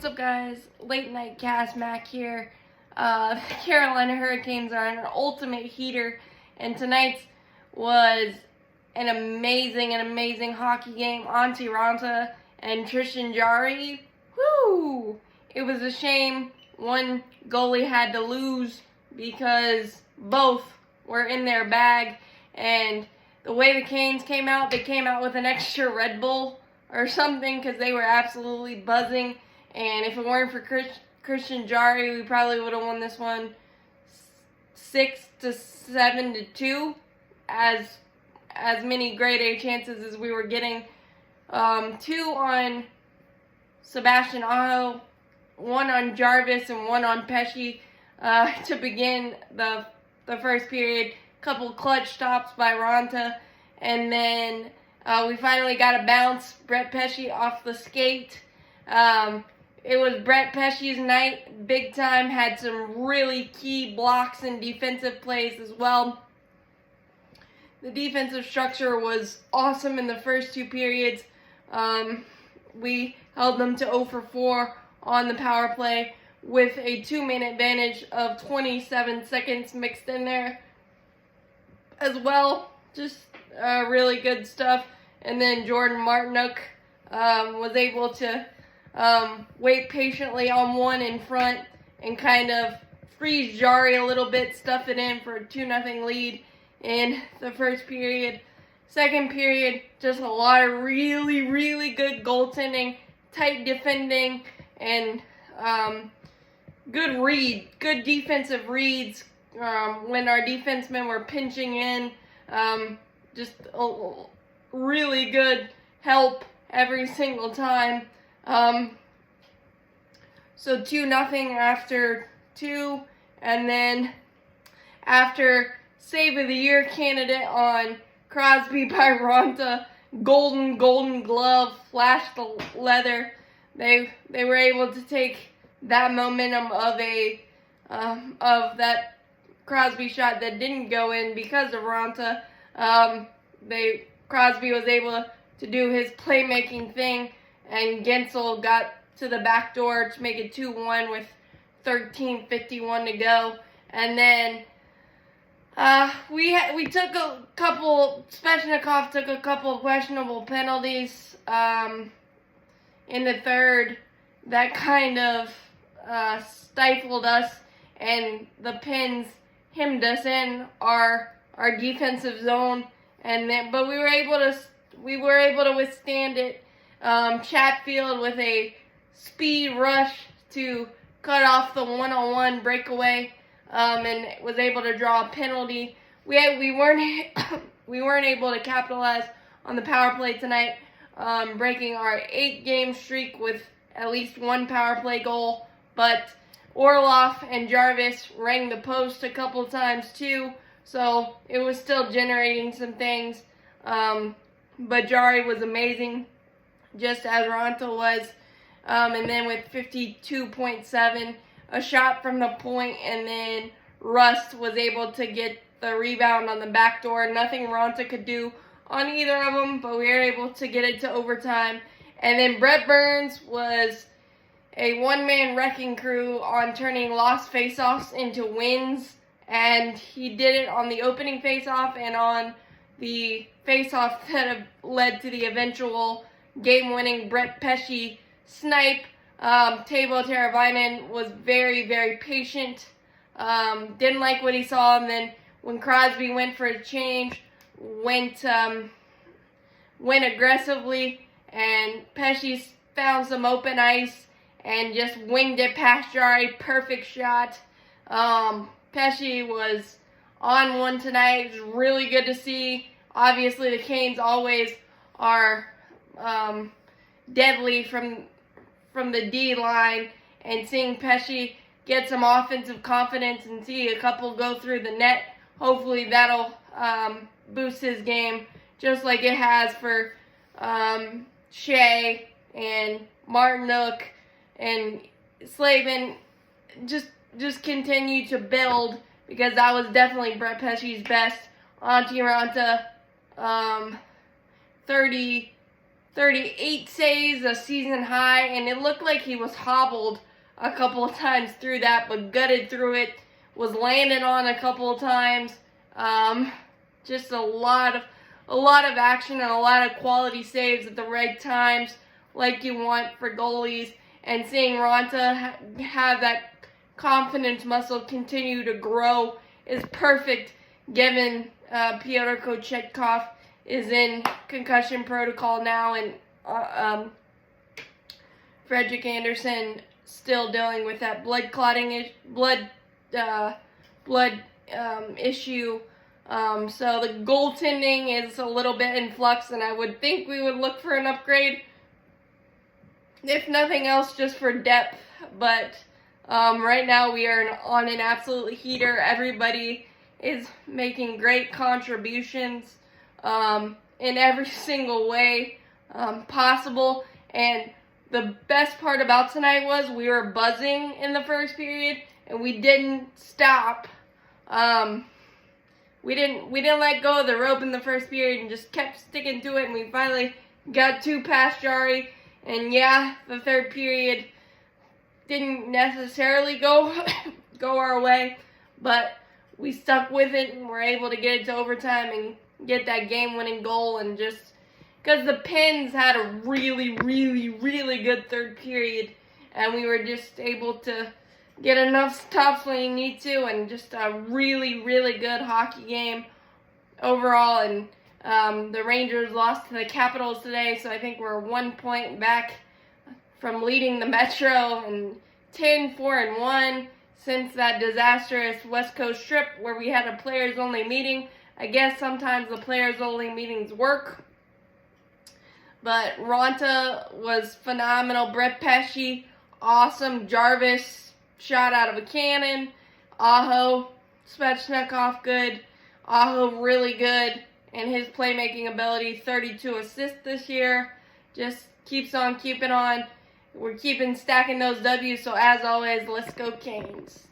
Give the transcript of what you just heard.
What's up, guys? Late night cast Mac here. The Carolina Hurricanes are an ultimate heater, and tonight's was an amazing hockey game. OT Raanta and Tristan Jarry. Woo! It was a shame one goalie had to lose because both were in their bag, and the way the Canes came out, they came out with an extra Red Bull or something because they were absolutely buzzing. And if it weren't for Tristan Jarry, we probably would have won this one 6-7-2. As many grade A chances as we were getting. 2 on Sebastian Aho, 1 on Jarvis, and 1 on Pesce to begin the first period. Couple clutch stops by Raanta, and then we finally got a bounce. Brett Pesce off the skate. It was Brett Pesce's night, big time. Had some really key blocks and defensive plays as well. The defensive structure was awesome in the first 2 periods. We held them to 0 for 4 on the power play with a 2-minute advantage of 27 seconds mixed in there as well. Just really good stuff. And then Jordan Martinook was able to wait patiently on one in front and kind of freeze Jarry a little bit, stuff it in for a 2-0 lead in the first period. Second period, just a lot of really good goaltending, tight defending, and good defensive reads when our defensemen were pinching in. Just really good help every single time. So 2-0 after 2, and then after Save of the Year candidate on Crosby by Raanta, golden glove, flashed the leather. They were able to take that momentum of that Crosby shot that didn't go in because of Raanta. Crosby was able to do his playmaking thing, and Gensel got to the back door to make it 2-1 with 13:51 to go. And then we took a couple. Svechnikov took a couple questionable penalties in the third that kind of stifled us, and the Pens hemmed us in our defensive zone. But we were able to withstand it. Chatfield with a speed rush to cut off the one-on-one breakaway, and was able to draw a penalty. We weren't able to capitalize on the power play tonight, breaking our 8-game streak with at least 1 power play goal. But Orlov and Jarvis rang the post a couple times too, so it was still generating some things. But Jarry was amazing, just as Raanta was. And then with 52.7, a shot from the point, and then Rust was able to get the rebound on the back door. Nothing Raanta could do on either of them, but we were able to get it to overtime. And then Brett Burns was a one-man wrecking crew on turning lost faceoffs into wins, and he did it on the opening faceoff and on the faceoff that led to the eventual game-winning Brett Pesce snipe. Teuvo Teravainen was very patient. Didn't like what he saw, and then when Crosby went for a change, went aggressively, and Pesce found some open ice and just winged it past Jarry. Perfect shot. Pesce was on one tonight. It was really good to see. Obviously, the Canes always are deadly from the D line, and seeing Pesce get some offensive confidence and see a couple go through the net, hopefully that'll boost his game, just like it has for Shea and Martinook and Slavin. Just continue to build, because that was definitely Brett Pesce's best. OT Raanta, 30 38 saves, a season high, and it looked like he was hobbled a couple of times through that, but gutted through it, was landed on a couple of times. Just a lot of action and a lot of quality saves at the right times, like you want for goalies. And seeing Raanta have that confidence muscle continue to grow is perfect, given Pyotr Kochetkov is in concussion protocol now, and Frederick Anderson still dealing with that blood clotting issue. So the goaltending is a little bit in flux, and I would think we would look for an upgrade, if nothing else, just for depth. But right now we are on an absolute heater. Everybody is making great contributions in every single way possible. And the best part about tonight was we were buzzing in the first period, and we didn't stop. We didn't let go of the rope in the first period and just kept sticking to it, and we finally got 2 past Jari. And yeah, the third period didn't necessarily go our way, but we stuck with it and were able to get it to overtime and get that game-winning goal. And just because the Pens had a really, really, really good third period, and we were just able to get enough stops when you need to, and just a really, really good hockey game overall. And the Rangers lost to the Capitals today, so I think we're 1 point back from leading the Metro, and 10-4-1 since that disastrous West Coast trip where we had a players-only meeting. I guess sometimes the players-only meetings work. But Raanta was phenomenal. Brett Pesce, awesome. Jarvis, shot out of a cannon. Aho, Svechnikov, good. Aho, really good. And his playmaking ability, 32 assists this year. Just keeps on keeping on. We're stacking those W's. So as always, let's go Canes.